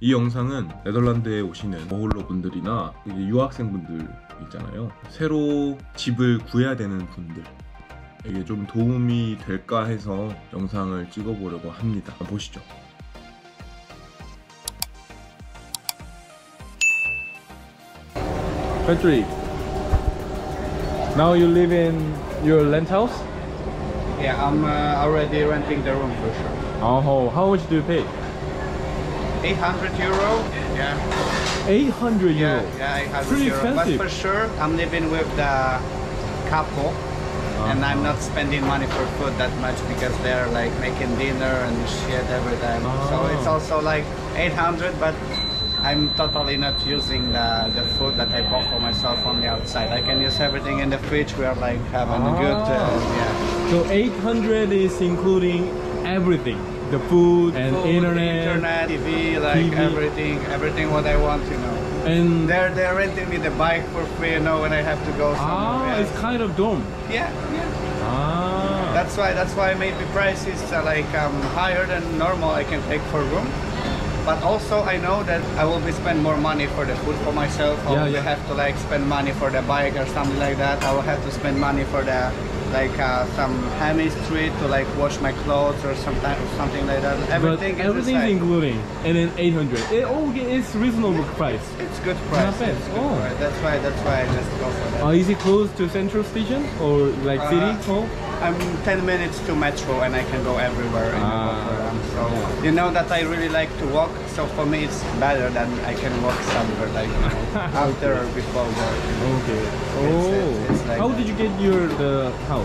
이 영상은 네덜란드에 오시는 어홀러 분들이나 이제 유학생분들 있잖아요. 새로 집을 구해야 되는 분들에게 좀 도움이 될까 해서 영상을 찍어보려고 합니다. 한번 보시죠. Patrick, now you live in your rent house? Yeah, I'm already renting the room for sure. Oh, how much do you pay? 800 euro. Yeah. 800 euro. Yeah, 800 Pretty euro. expensive. But for sure, I'm living with the couple, and I'm not spending money for food that much because they're like making dinner and shit every time. So it's also like 800, but I'm totally not using the food that I bought for myself on the outside. I can use everything in the fridge. We are like having a good, yeah. So 800 is including everything. The food and internet, TV, like TV. everything what I want, you know. And They're renting me the bike for free, you know, when I have to go somewhere. it's kind of dome. Yeah. That's why maybe price is like higher than normal I can take for room. But also I know that I will be spend more money for the food for myself. I will have to like spend money for the bike or something like that. I will have to spend money for the like some chemistry to like wash my clothes or something like that. Everything but everything's including, and then 800. It's reasonable price. It's good price. Not bad. It's good price. That's why I just go for that. Is it close to Central Station or like city hall? I'm 10 minutes to metro and I can go everywhere in Rotterdam. So you know that I really like to walk. So for me it's better than I can walk somewhere like after or before work. Okay. It's like how did you get the house?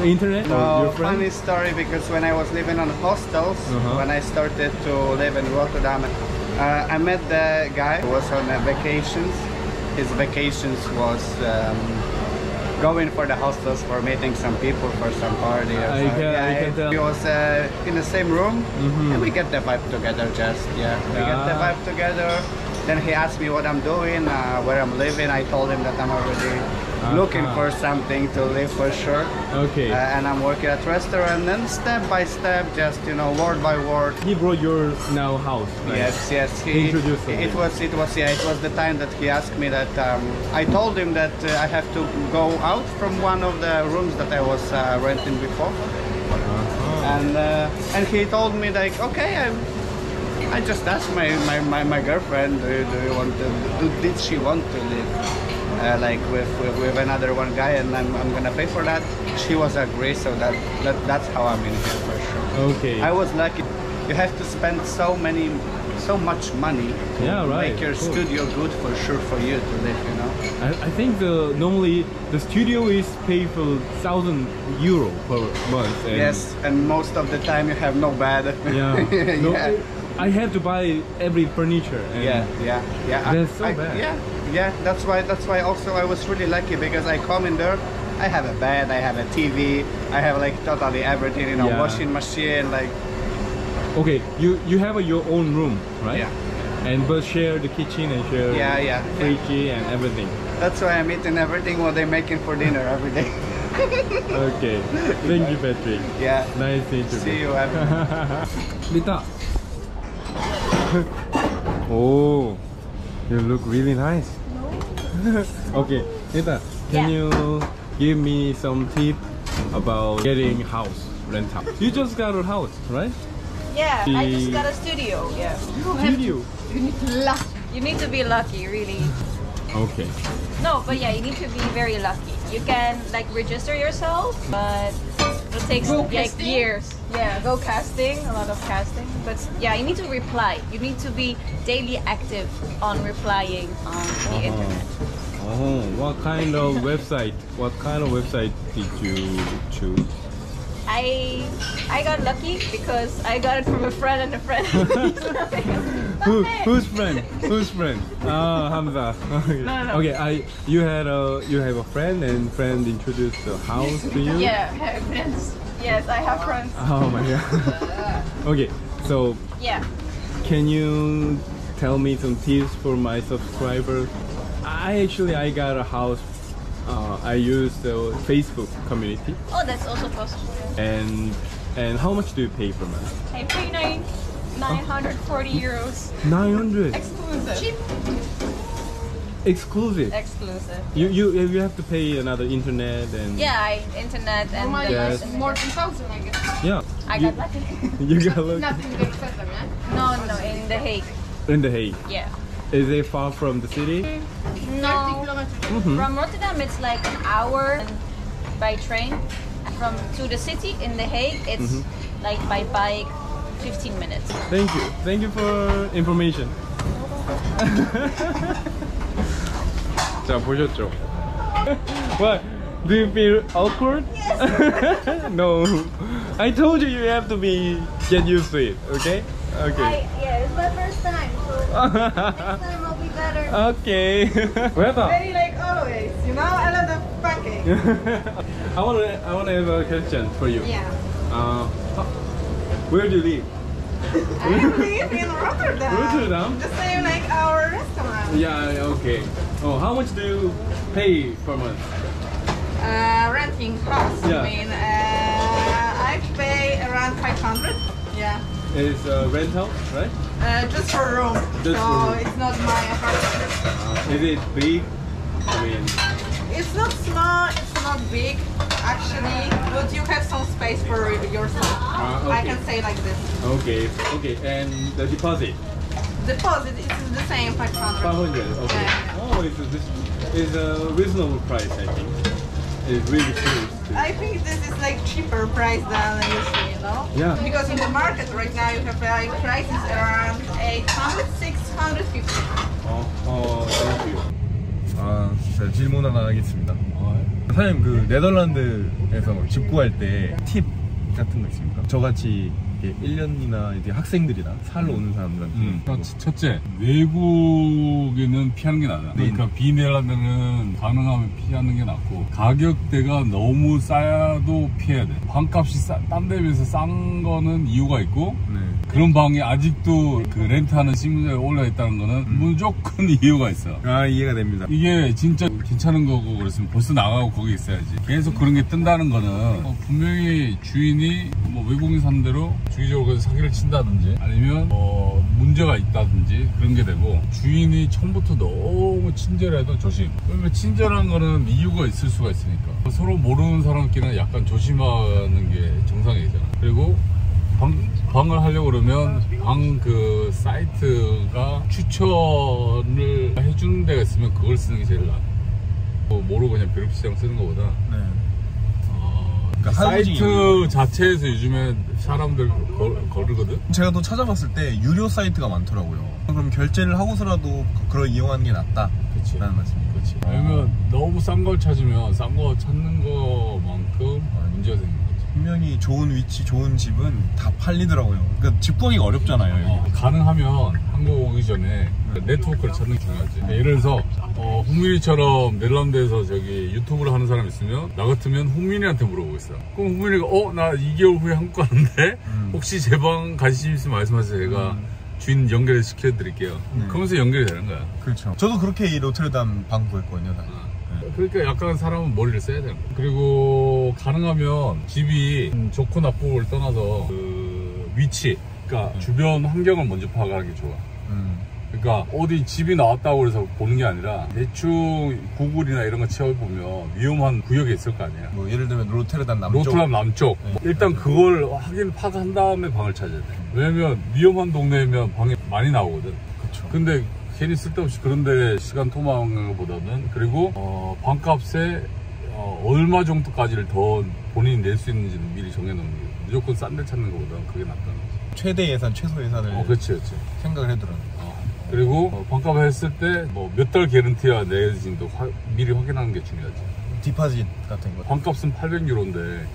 The internet or your friend? Funny story, because when I was living on hostels, when I started to live in Rotterdam, I met the guy who was on vacations. His vacations was going for the hostels for meeting some people for some party. I can tell. We was in the same room and we get the vibe together. We get the vibe together. Then he asked me what I'm doing, where I'm living. I told him that I'm already looking for something to live for sure. Okay. And I'm working at restaurant. And step by step, just you know, word by word. He brought your now house. Right? Yes. He introduced it was the time that he asked me that I told him that I have to go out from one of the rooms that I was renting before. And he told me like, okay, I just asked my girlfriend, do you want to, did she want to live like with another one guy, and I'm gonna pay for that. She was agree, so that's how I'm in here for sure. Okay. I was lucky. You have to spend so much money to make your studio good for sure for you to live, you know. I think normally the studio is paid for 1,000 euro per month. And yes, and most of the time you have no bed. Yeah. I have to buy every furniture. And yeah. That's so bad. Yeah. That's why also I was really lucky, because I come in there, I have a bed, I have a TV, I have like totally everything, you know, washing machine, like. Okay, you have your own room, right? Yeah. But share the kitchen and share fridge and everything. That's why I'm eating everything what they're making for dinner every day. Okay. Thank you, Patrick. Yeah. Nice to meet you. See you, Lita. Oh, you look really nice. Okay, Lita, can you give me some tip about getting rent house? You just got a house, right? Yeah, I just got a studio. Yeah. Studio. You need to be lucky, really. Okay. No, but yeah, you need to be very lucky. You can like register yourself, but it takes like years. Yeah, go casting, a lot of casting. But yeah, you need to reply. You need to be daily active on replying on the internet. Oh, what kind of website? What kind of website did you choose? I got lucky because I got it from a friend and a friend. Whose friend? Whose friend? Hamza. Okay. No. Okay, you have a friend, and friend introduced the house to you. Yeah, I have friends. Yes, I have friends. Oh my god. Okay, so can you tell me some tips for my subscribers? I got a house. I use the Facebook community. Oh, that's also possible. And how much do you pay per month? I pay 940 euros. 900. Exclusive. Cheap. Exclusive. Exclusive. You have to pay another internet and Yeah, internet and the Yes. license. More than 1,000, I guess. yeah. I got lucky. You got lucky. Nothing big except them, yeah? No, in The Hague. In The Hague. Yeah. Is it far from the city? 30 No. kilometers. From Rotterdam, it's like an hour by train. To the city in The Hague, it's like by bike 15 minutes. Thank you. Thank you for information. 자, 보셨죠? What? Do you feel awkward? Yes. No. I told you have to get used to it. Okay? Okay. Yeah, it's my first time, so next time I'll be better. Okay. Weather. Very like always, you know? I love the pancake. I wanna have a question for you. Yeah. Where do you live? I live in Rotterdam. Rotterdam? The same like our restaurant. Yeah. Okay. Oh, how much do you pay per month? Renting house, Yeah. I mean, I pay around 500. Yeah. It's rental, right? Just for a room. Just so for a room. it's not my apartment. Is it big? I mean, It's not small, it's not big, actually, but you have some space for yourself. okay. I can say like this. okay. And the deposit? Deposit is the same, 500. 500. Okay. Yeah. Oh, it's a reasonable price, I think. It's really close. I think this is like cheaper price than usually, you know? Yeah. Because in the market right now you have like prices around 800, 650. thank you. 제가 질문 하나 하겠습니다. 사장님, 그 네덜란드에서 집 구할 때 팁 같은 거 있습니까? 저같이 1년이나 이제 학생들이나 살러 오는 사람들한테 첫째, 외국에는 피하는 게 낫다. 그러니까 비네덜란드는 가능하면 피하는 게 낫고, 가격대가 너무 싸도 피해야 돼. 방값이 딴 데 비해서 싼 거는 이유가 있고, 그런 방이 아직도 그 렌트하는 신문지에 올라 있다는 거는 무조건 이유가 있어. 이해가 됩니다. 이게 진짜 괜찮은 거고 그랬으면 벌써 나가고 거기 있어야지. 계속 그런 게 뜬다는 거는 분명히 주인이 뭐 외국인 사는 대로 주기적으로 그래서 사기를 친다든지 아니면 문제가 있다든지 그런 게 되고, 주인이 처음부터 너무 친절해도 조심. 왜냐면 친절한 거는 이유가 있을 수가 있으니까. 서로 모르는 사람끼리는 약간 조심하는 게 정상이잖아. 그리고 방을 하려고 그러면 방 그 사이트가 추천을 해주는 데가 있으면 그걸 쓰는 게 제일 나아. 모르고 그냥 벼룩시장 쓰는 것보다 그러니까 사이트 자체에서 요즘에 사람들 거르거든? 제가 또 찾아봤을 때 유료 사이트가 많더라고요. 그럼 결제를 하고서라도 그걸 이용하는 게 낫다 라는 말씀이에요. 그렇지. 왜냐면 너무 싼 걸 찾으면 싼 거 찾는 거만큼 문제가 생기는 거지. 분명히 좋은 위치, 좋은 집은 다 팔리더라고요. 그러니까 집 구하기가 어렵잖아요. 여기. 가능하면 한국 오기 전에 네트워크를 찾는 게 중요하지. 예를 들어서 홍민이처럼 네덜란드에서 저기 유튜브를 하는 사람 있으면 나 같으면 홍민이한테 물어보겠어. 그럼 홍민이가 나 2개월 후에 한국 가는데 혹시 제 방 관심 있으면 말씀하세요. 제가 주인 연결 시켜드릴게요. 그러면서 연결이 되는 거야. 그렇죠. 저도 그렇게 이 로테르담 방 구했거든요. 그러니까 약간 사람은 머리를 써야 되는 거야. 그리고 가능하면 집이 좋고 나쁘고를 떠나서 그 위치, 그러니까 주변 환경을 먼저 파악하는 게 좋아. 그러니까 어디 집이 나왔다고 해서 보는 게 아니라 대충 구글이나 이런 거 채워보면 위험한 구역에 있을 거 아니야. 뭐 예를 들면 로테르담 남쪽. 로테르담 남쪽. 일단 그걸 파악한 다음에 방을 찾아야 돼. 왜냐면 위험한 동네면 방이 많이 나오거든. 그렇죠. 근데 괜히 쓸데없이 그런데 시간 토막하는 것보다는, 그리고 방값에 얼마 정도까지를 더 본인이 낼 수 있는지는 미리 정해놓는 게, 무조건 싼 데 찾는 것보다는 그게 낫다는 거지. 최대 예산, 최소 예산을 그렇지. 생각을 해두라는 거지. 그리고 방값을 했을 때 뭐 몇 달 개런티가 내야지도 미리 확인하는 게 중요하지. 디파짓 같은 거. 방값은 800유로인데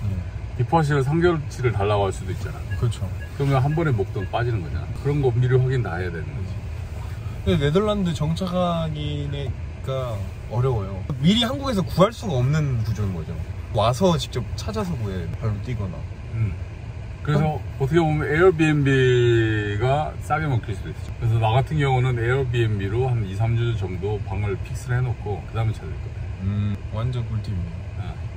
디파짓을 3개월치를 달라고 할 수도 있잖아. 그렇죠. 그러면 한 번에 목돈 빠지는 거잖아. 그런 거 미리 확인 다 해야 되는 거지. 근데 네덜란드 정착하기가 어려워요. 미리 한국에서 구할 수가 없는 구조인 거죠. 와서 직접 찾아서 구해, 발로 뛰거나. 그래서 어떻게 보면 에어비앤비가 싸게 먹힐 수도 있죠. 그래서 나 같은 경우는 에어비앤비로 한 2, 3주 정도 방을 픽스를 해놓고 그 다음에 찾을 거예요. 완전 꿀팁이네요.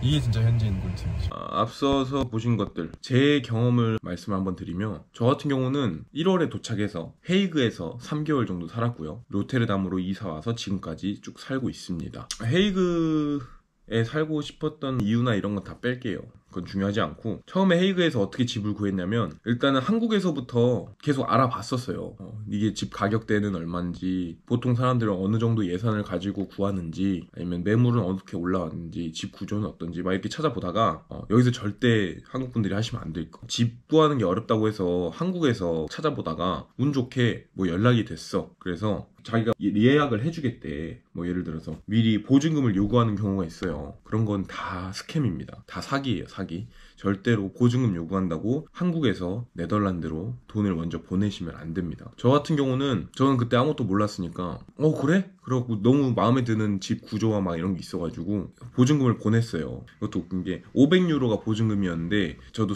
이게 진짜 현지인 꿀팁이죠. 앞서서 보신 것들 제 경험을 말씀을 한번 드리면, 저 같은 경우는 1월에 도착해서 헤이그에서 3개월 정도 살았고요. 로테르담으로 이사 와서 지금까지 쭉 살고 있습니다. 헤이그에 살고 싶었던 이유나 이런 건 다 뺄게요. 그건 중요하지 않고, 처음에 헤이그에서 어떻게 집을 구했냐면, 일단은 한국에서부터 계속 알아봤었어요. 이게 집 가격대는 얼마인지, 보통 사람들은 어느 정도 예산을 가지고 구하는지, 아니면 매물은 어떻게 올라왔는지, 집 구조는 어떤지 막 이렇게 찾아보다가 여기서 절대 한국 분들이 하시면 안 될 거. 집 구하는 게 어렵다고 해서 한국에서 찾아보다가 운 좋게 뭐 연락이 됐어. 그래서 자기가 예약을 해주겠대. 뭐 예를 들어서 미리 보증금을 요구하는 경우가 있어요. 그런 건 다 스캠입니다. 다 사기예요, 사기. 절대로 보증금 요구한다고 한국에서 네덜란드로 돈을 먼저 보내시면 안 됩니다. 저 같은 경우는, 저는 그때 아무것도 몰랐으니까 그래? 그러고 너무 마음에 드는 집 구조와 막 이런 게 있어가지고 보증금을 보냈어요. 이것도 웃긴 게 500유로가 보증금이었는데, 저도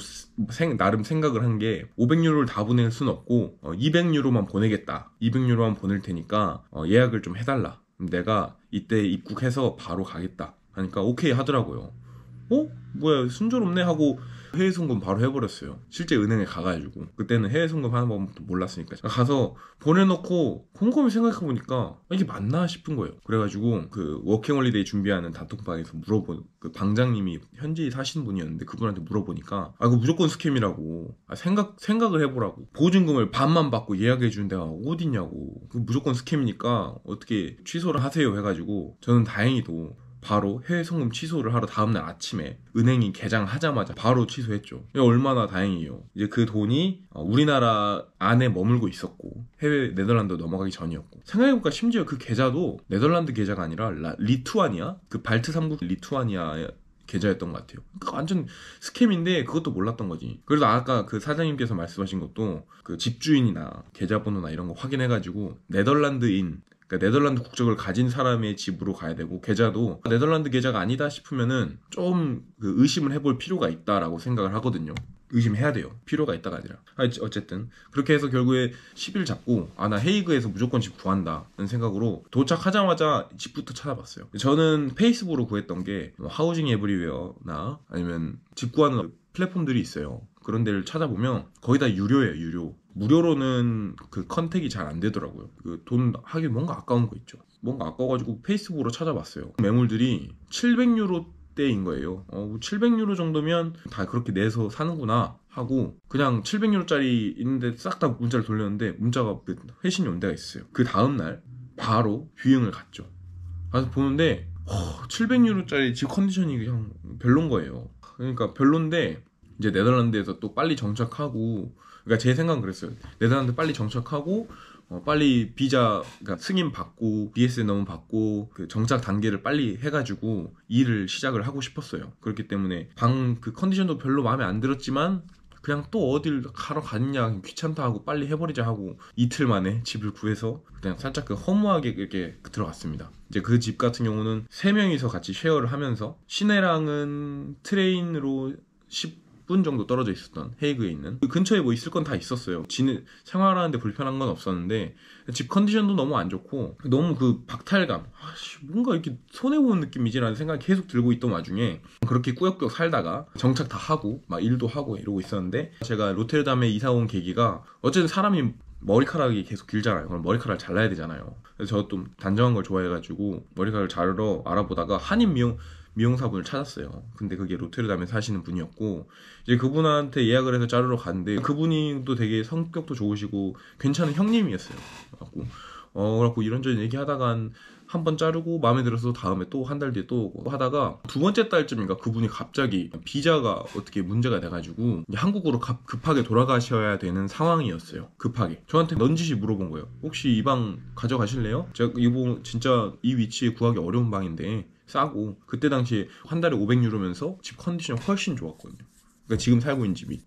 나름 생각을 한 게 500유로를 다 보낼 순 없고 200유로만 보내겠다. 200유로만 보낼 테니까 예약을 좀 해달라. 내가 이때 입국해서 바로 가겠다 하니까 오케이 하더라고요. 뭐야 순조롭네 하고 해외 송금 바로 해버렸어요. 실제 은행에 가가지고. 그때는 해외 송금 하는 법도 몰랐으니까 가서 보내놓고 곰곰이 생각해보니까 이게 맞나 싶은 거예요. 그래가지고 그 워킹홀리데이 준비하는 단톡방에서 그 방장님이 현지 사시는 분이었는데, 그분한테 물어보니까 그거 무조건 스캠이라고. 생각을 해보라고. 보증금을 반만 받고 예약해주는 데가 어딨냐고. 그 무조건 스캠이니까 어떻게 취소를 하세요 해가지고, 저는 다행히도 바로 해외 송금 취소를 하러 다음날 아침에 은행이 개장하자마자 바로 취소했죠. 얼마나 다행이에요. 이제 그 돈이 우리나라 안에 머물고 있었고, 해외 네덜란드 넘어가기 전이었고, 생각해보니까 심지어 그 계좌도 네덜란드 계좌가 아니라 리투아니아? 그 발트 3국 리투아니아 계좌였던 것 같아요. 그러니까 완전 스캠인데 그것도 몰랐던 거지. 그래서 아까 그 사장님께서 말씀하신 것도 그 집주인이나 계좌번호나 이런 거 확인해가지고 네덜란드인, 그러니까 네덜란드 국적을 가진 사람의 집으로 가야 되고, 계좌도 네덜란드 계좌가 아니다 싶으면은 좀 의심을 해볼 필요가 있다라고 생각을 하거든요. 의심해야 돼요. 필요가 있다가 아니라. 어쨌든 그렇게 해서 결국에 10일 잡고, 나 헤이그에서 무조건 집 구한다는 생각으로 도착하자마자 집부터 찾아봤어요. 저는 페이스북으로 구했던 게 하우징 에브리웨어나 아니면 집 구하는 플랫폼들이 있어요. 그런 데를 찾아보면 거의 다 유료예요. 유료. 무료로는 그 컨택이 잘 안 되더라고요. 그 돈 하기 뭔가 아까운 거 있죠. 뭔가 아까워가지고 페이스북으로 찾아봤어요. 매물들이 700유로대인 거예요. 700유로 정도면 다 그렇게 내서 사는구나 하고, 그냥 700유로짜리 있는데 싹 다 문자를 돌렸는데 문자가 회신이 온 데가 있어요. 그 다음날 바로 뷰잉을 갔죠. 가서 보는데 700유로짜리 집 컨디션이 그냥 별론 거예요. 그러니까 별론데, 이제 네덜란드에서 또 빨리 정착하고, 그러니까 제 생각은 그랬어요. 네덜란드 빨리 정착하고 빨리 비자, 그러니까 승인 받고 BS에 넘어 받고 그 정착 단계를 빨리 해가지고 일을 시작을 하고 싶었어요. 그렇기 때문에 그 컨디션도 별로 마음에 안 들었지만, 그냥 또 어딜 가러 갔냐, 귀찮다 하고 빨리 해버리자 하고 이틀 만에 집을 구해서 그냥 살짝 허무하게 이렇게 들어갔습니다. 이제 그 집 같은 경우는 3명이서 같이 쉐어를 하면서, 시내랑은 트레인으로 10분 정도 떨어져 있었던 헤이그에 있는, 그 근처에 뭐 있을 건 다 있었어요. 생활하는데 불편한 건 없었는데, 집 컨디션도 너무 안 좋고 너무 그 박탈감, 뭔가 이렇게 손해보는 느낌이지라는 생각이 계속 들고 있던 와중에, 그렇게 꾸역꾸역 살다가 정착 다 하고 막 일도 하고 이러고 있었는데, 제가 로테르담에 이사 온 계기가, 어쨌든 사람이 머리카락이 계속 길잖아요. 그럼 머리카락을 잘라야 되잖아요. 그래서 저 좀 단정한 걸 좋아해가지고 머리카락을 자르러 알아보다가 한인 미용사분을 찾았어요. 근데 그게 로테르담에 사시는 분이었고, 이제 그분한테 예약을 해서 자르러 갔는데, 그분이 또 되게 성격도 좋으시고 괜찮은 형님이었어요. 그래갖고 이런저런 얘기하다가 한 번 자르고 마음에 들어서 다음에 또 한 달 뒤에 또 오고 하다가, 2번째 달쯤인가 그분이 갑자기 비자가 어떻게 문제가 돼가지고 한국으로 급하게 돌아가셔야 되는 상황이었어요. 급하게 저한테 넌지시 물어본 거예요. 혹시 이 방 가져가실래요? 제가 이거 진짜 이 위치에 구하기 어려운 방인데 싸고, 그때 당시에 한 달에 500유로면서 집 컨디션이 훨씬 좋았거든요. 그러니까 지금 살고 있는 집이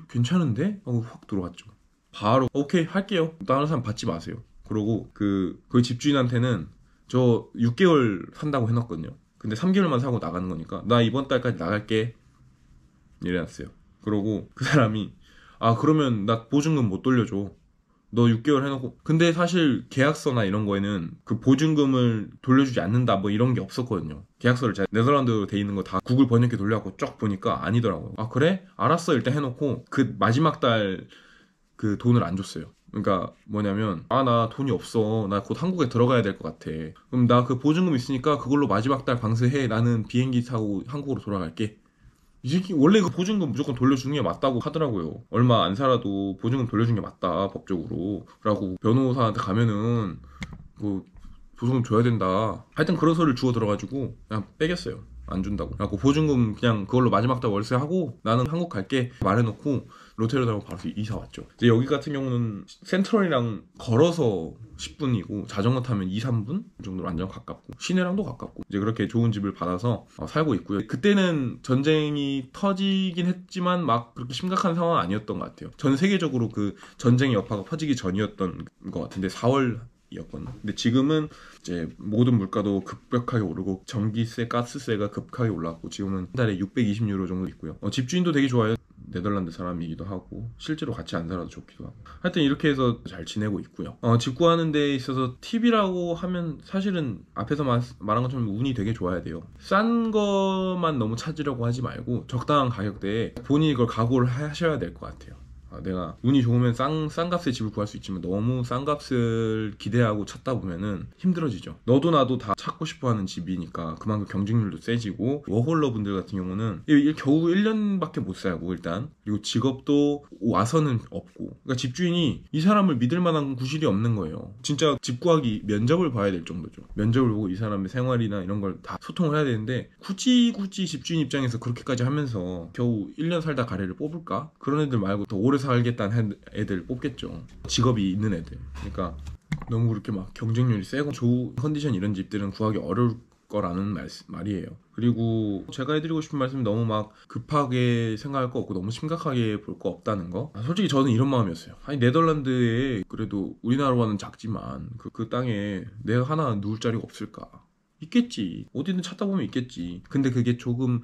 괜찮은데? 하고 확 들어왔죠. 바로 오케이 할게요. 다른 사람 받지 마세요. 그러고 그 집주인한테는 저 6개월 산다고 해놨거든요. 근데 3개월만 사고 나가는 거니까 나 이번 달까지 나갈게 이래놨어요. 그러고 그 사람이 그러면 나 보증금 못 돌려줘. 너 6개월 해놓고. 근데 사실 계약서나 이런 거에는 그 보증금을 돌려주지 않는다 뭐 이런 게 없었거든요. 계약서를 제가 네덜란드로 돼 있는 거 다 구글 번역기 돌려갖고 쫙 보니까 아니더라고요. 아 그래? 알았어 일단 해놓고 그 마지막 달 그 돈을 안 줬어요. 그러니까 뭐냐면 아 나 돈이 없어, 나 곧 한국에 들어가야 될 것 같아, 그럼 나 그 보증금 있으니까 그걸로 마지막 달 방세해, 나는 비행기 타고 한국으로 돌아갈게. 이 새끼 원래 그 보증금 무조건 돌려주는 게 맞다고 하더라고요. 얼마 안 살아도 보증금 돌려주는 게 맞다 법적으로 라고 변호사한테 가면은 그 보증금 줘야 된다, 하여튼 그런 소리를 주워 들어가지고 그냥 빼겼어요. 안 준다고. 그래갖고 보증금 그냥 그걸로 마지막 달 월세 하고 나는 한국 갈게 말해놓고 로테르담으로 바로 이사 왔죠. 이제 여기 같은 경우는 센트럴이랑 걸어서 10분이고 자전거 타면 2, 3분 정도로 완전 가깝고 시내랑도 가깝고 이제 그렇게 좋은 집을 받아서 살고 있고요. 그때는 전쟁이 터지긴 했지만 막 그렇게 심각한 상황은 아니었던 것 같아요. 전 세계적으로 그 전쟁의 여파가 퍼지기 전이었던 것 같은데 4월 이었거든요. 근데 지금은 이제 모든 물가도 급격하게 오르고 전기세, 가스세가 급하게 올랐고 지금은 한 달에 620유로 정도 있고요. 집주인도 되게 좋아요. 네덜란드 사람이기도 하고 실제로 같이 안 살아도 좋기도 하고 하여튼 이렇게 해서 잘 지내고 있고요. 집 구하는 데 있어서 팁이라고 하면 사실은 앞에서 말한 것처럼 운이 되게 좋아야 돼요. 싼 것만 너무 찾으려고 하지 말고 적당한 가격대에 본인이 그걸 각오를 하셔야 될 것 같아요. 내가 운이 좋으면 싼 값에 집을 구할 수 있지만 너무 싼 값을 기대하고 찾다 보면은 힘들어지죠. 너도 나도 다 찾고 싶어하는 집이니까 그만큼 경쟁률도 세지고 워홀러 분들 같은 경우는 겨우 1년밖에 못 살고 일단 그리고 직업도 와서는 없고 그러니까 집주인이 이 사람을 믿을 만한 구실이 없는 거예요. 진짜 집 구하기 면접을 봐야 될 정도죠. 면접을 보고 이 사람의 생활이나 이런 걸 다 소통을 해야 되는데 굳이 집주인 입장에서 그렇게까지 하면서 겨우 1년 살다 가래를 뽑을까? 그런 애들 말고 더 오래 살겠다는 애들 뽑겠죠. 직업이 있는 애들. 그러니까 너무 그렇게 막 경쟁률이 세고 좋은 컨디션 이런 집들은 구하기 어려울 거라는 말이에요. 그리고 제가 해드리고 싶은 말씀이 너무 막 급하게 생각할 거 없고 너무 심각하게 볼 거 없다는 거. 솔직히 저는 이런 마음이었어요. 아니 네덜란드에 그래도 우리나라와는 작지만 그 땅에 내가 하나 누울 자리가 없을까? 있겠지. 어디든 찾다 보면 있겠지. 근데 그게 조금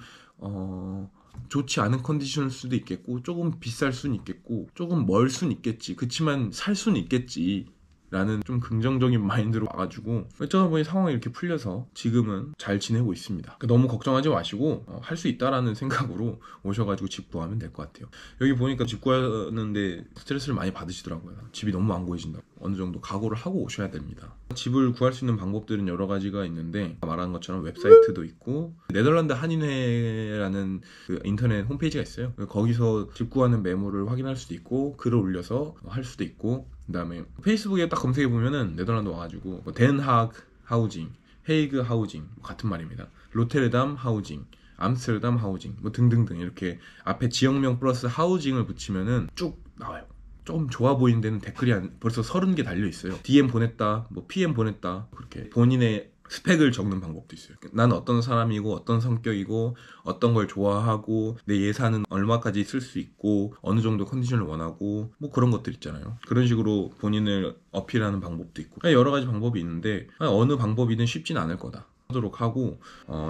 좋지 않은 컨디션일 수도 있겠고 조금 비쌀 수는 있겠고 조금 멀 수는 있겠지. 그치만 살 수는 있겠지 라는 좀 긍정적인 마인드로 와가지고 어쩌다 보니 상황이 이렇게 풀려서 지금은 잘 지내고 있습니다. 너무 걱정하지 마시고 할 수 있다라는 생각으로 오셔가지고 집 구하면 될 것 같아요. 여기 보니까 집 구하는데 스트레스를 많이 받으시더라고요. 집이 너무 안 구해진다고. 어느 정도 각오를 하고 오셔야 됩니다. 집을 구할 수 있는 방법들은 여러 가지가 있는데 말한 것처럼 웹사이트도 있고 네덜란드 한인회라는 그 인터넷 홈페이지가 있어요. 거기서 집 구하는 매물을 확인할 수도 있고 글을 올려서 할 수도 있고 그 다음에 페이스북에 딱 검색해보면은 네덜란드 와가지고 덴하그 하우징, 헤이그 하우징 같은 말입니다. 로테르담 하우징, 암스테르담 하우징 뭐 등등등 이렇게 앞에 지역명 플러스 하우징을 붙이면은 쭉 나와요. 좀 좋아 보이는 데는 댓글이 벌써 30개 달려있어요. DM 보냈다, 뭐 PM 보냈다, 그렇게 본인의 스펙을 적는 방법도 있어요. 난 어떤 사람이고 어떤 성격이고 어떤 걸 좋아하고 내 예산은 얼마까지 쓸 수 있고 어느 정도 컨디션을 원하고 뭐 그런 것들 있잖아요. 그런 식으로 본인을 어필하는 방법도 있고 여러 가지 방법이 있는데 어느 방법이든 쉽진 않을 거다 하도록 하고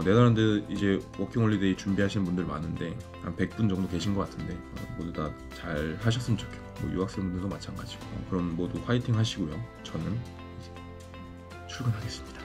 네덜란드 이제 워킹홀리데이 준비하시는 분들 많은데 한 100분 정도 계신 것 같은데 모두 다 잘 하셨으면 좋겠고 뭐 유학생분들도 마찬가지고 그럼 모두 화이팅 하시고요. 저는 이제 출근하겠습니다.